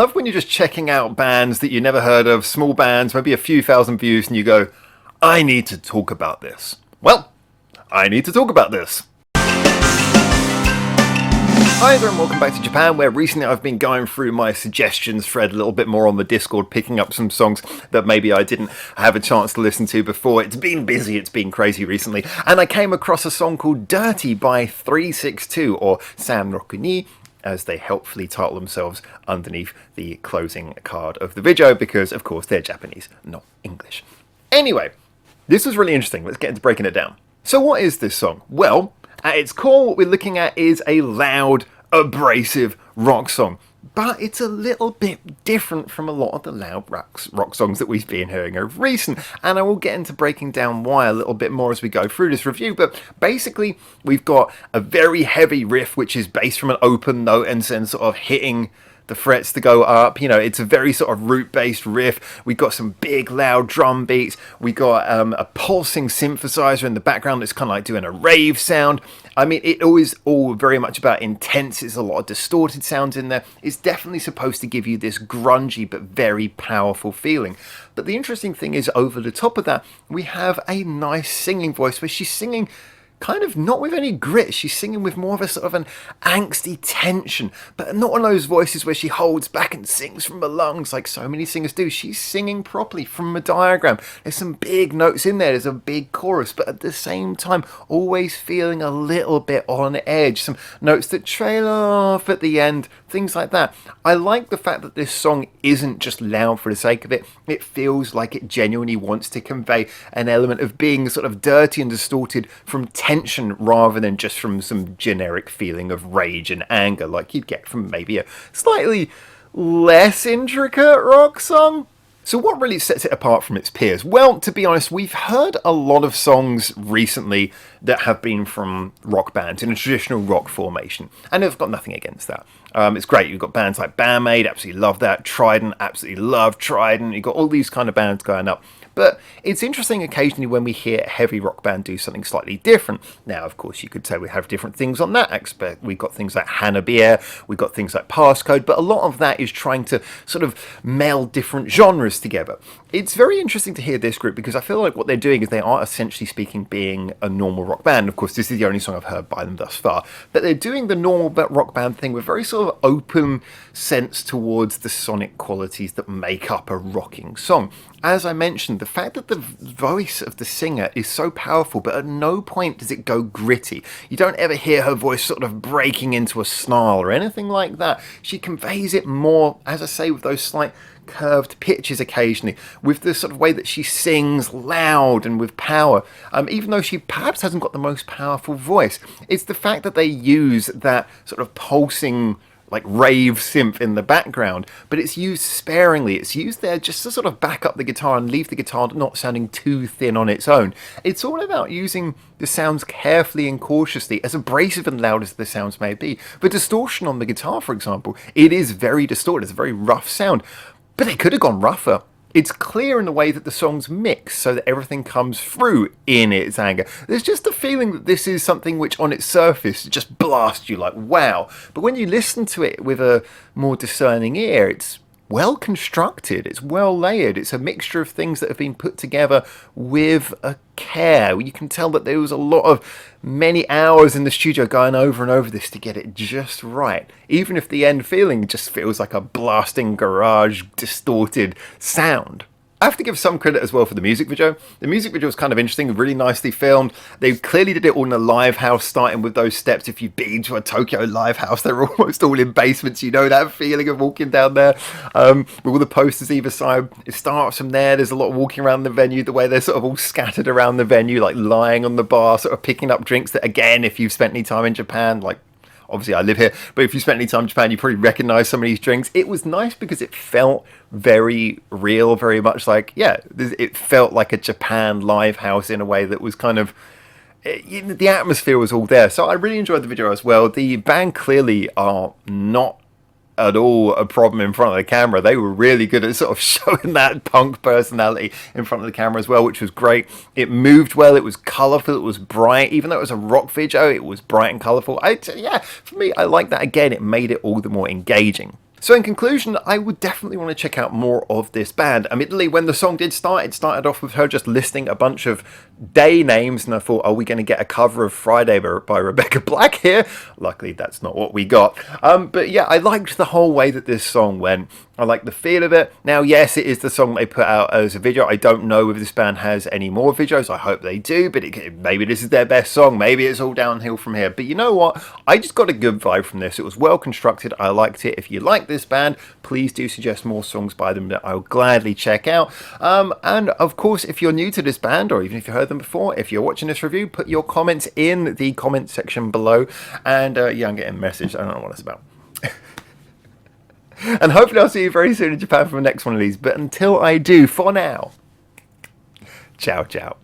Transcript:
love when you're just checking out bands that you never heard of, small bands, maybe a few thousand views, and you go, I need to talk about this. Well, I need to talk about this. Hi there and welcome back to Japan, where recently I've been going through my suggestions thread a little bit more on the Discord, picking up some songs that maybe I didn't have a chance to listen to before. It's been busy, it's been crazy recently, and I came across a song called Dirty by 362, or Sam Rokuni, as they helpfully title themselves underneath the closing card of the video, because of course they're Japanese, not English. Anyway, this was really interesting. Let's get into breaking it down. So what is this song? Well, at its core, what we're looking at is a loud, abrasive rock song. But it's a little bit different from a lot of the loud rock songs that we've been hearing over recent. And I will get into breaking down why a little bit more as we go through this review. But basically, we've got a very heavy riff, which is based from an open note and then sort of hitting the frets to go up. You know, it's a very sort of root-based riff. We've got some big, loud drum beats. We got a pulsing synthesizer in the background that's kind of like doing a rave sound. I mean, it always all very much about intense. There's a lot of distorted sounds in there. It's definitely supposed to give you this grungy but very powerful feeling. But the interesting thing is, over the top of that, we have a nice singing voice where she's singing kind of not with any grit. She's singing with more of a sort of an angsty tension, but not one of those voices where she holds back and sings from the lungs like so many singers do. She's singing properly from a diagram. There's some big notes in there. There's a big chorus, but at the same time, always feeling a little bit on edge. Some notes that trail off at the end, things like that. I like the fact that this song isn't just loud for the sake of it. It feels like it genuinely wants to convey an element of being sort of dirty and distorted from tension rather than just from some generic feeling of rage and anger like you'd get from maybe a slightly less intricate rock song. So what really sets it apart from its peers? Well, to be honest, we've heard a lot of songs recently that have been from rock bands in a traditional rock formation, and I've got nothing against that. It's great. You've got bands like Band-Maid, absolutely love that. Trident, absolutely love Trident. You've got all these kind of bands going up. But it's interesting occasionally when we hear a heavy rock band do something slightly different. Now, of course, you could say we have different things on that aspect. We've got things like Hanabier, we've got things like Passcode, but a lot of that is trying to sort of meld different genres together. It's very interesting to hear this group because I feel like what they're doing is they are essentially speaking being a normal rock band. Of course, this is the only song I've heard by them thus far. But they're doing the normal rock band thing with very sort of open sense towards the sonic qualities that make up a rocking song. As I mentioned, the fact that the voice of the singer is so powerful, but at no point does it go gritty. You don't ever hear her voice sort of breaking into a snarl or anything like that. She conveys it more, as I say, with those slight curved pitches occasionally, with the sort of way that she sings loud and with power, even though she perhaps hasn't got the most powerful voice. It's the fact that they use that sort of pulsing like rave synth in the background, but it's used sparingly. It's used there just to sort of back up the guitar and leave the guitar not sounding too thin on its own. It's all about using the sounds carefully and cautiously, as abrasive and loud as the sounds may be. The distortion on the guitar, for example, it is very distorted. It's a very rough sound, but they could have gone rougher. It's clear in the way that the songs mix so that everything comes through in its anger. There's just a feeling that this is something which on its surface just blasts you like wow. But when you listen to it with a more discerning ear, it's well constructed, it's well layered, it's a mixture of things that have been put together with a care. You can tell that there was a lot of many hours in the studio going over and over this to get it just right, even if the end feeling just feels like a blasting garage distorted sound. I have to give some credit as well for the music video. The music video was kind of interesting, really nicely filmed. They clearly did it all in a live house, starting with those steps. If you've been to a Tokyo live house, they're almost all in basements. You know that feeling of walking down there with all the posters either side. It starts from there. There's a lot of walking around the venue, the way they're sort of all scattered around the venue, like lying on the bar, sort of picking up drinks that, again, if you've spent any time in Japan, like obviously I live here, but if you spent any time in Japan, you probably recognize some of these drinks. It was nice because it felt very real, very much like, yeah, it felt like a Japan live house in a way that was kind of, the atmosphere was all there. So I really enjoyed the video as well. The band clearly are not at all a problem in front of the camera. They were really good at sort of showing that punk personality in front of the camera as well, which was great. It moved well, it was colourful, it was bright. Even though it was a rock video, it was bright and colourful. Yeah, for me, I like that. Again, it made it all the more engaging. So in conclusion, I would definitely want to check out more of this band. Admittedly, when the song did start, it started off with her just listing a bunch of day names, and I thought, are we going to get a cover of Friday by Rebecca Black here? Luckily, that's not what we got. But yeah, I liked the whole way that this song went. I like the feel of it. Now, yes, it is the song they put out as a video. I don't know if this band has any more videos. I hope they do, but maybe this is their best song. Maybe it's all downhill from here. But you know what? I just got a good vibe from this. It was well constructed. I liked it. If you like this band, please do suggest more songs by them that I'll gladly check out. And of course, if you're new to this band, or even if you heard them before, if you're watching this review, put your comments in the comment section below. And yeah, I'm getting a message. I don't know what it's about. And hopefully I'll see you very soon in Japan for the next one of these. But until I do, for now, ciao, ciao.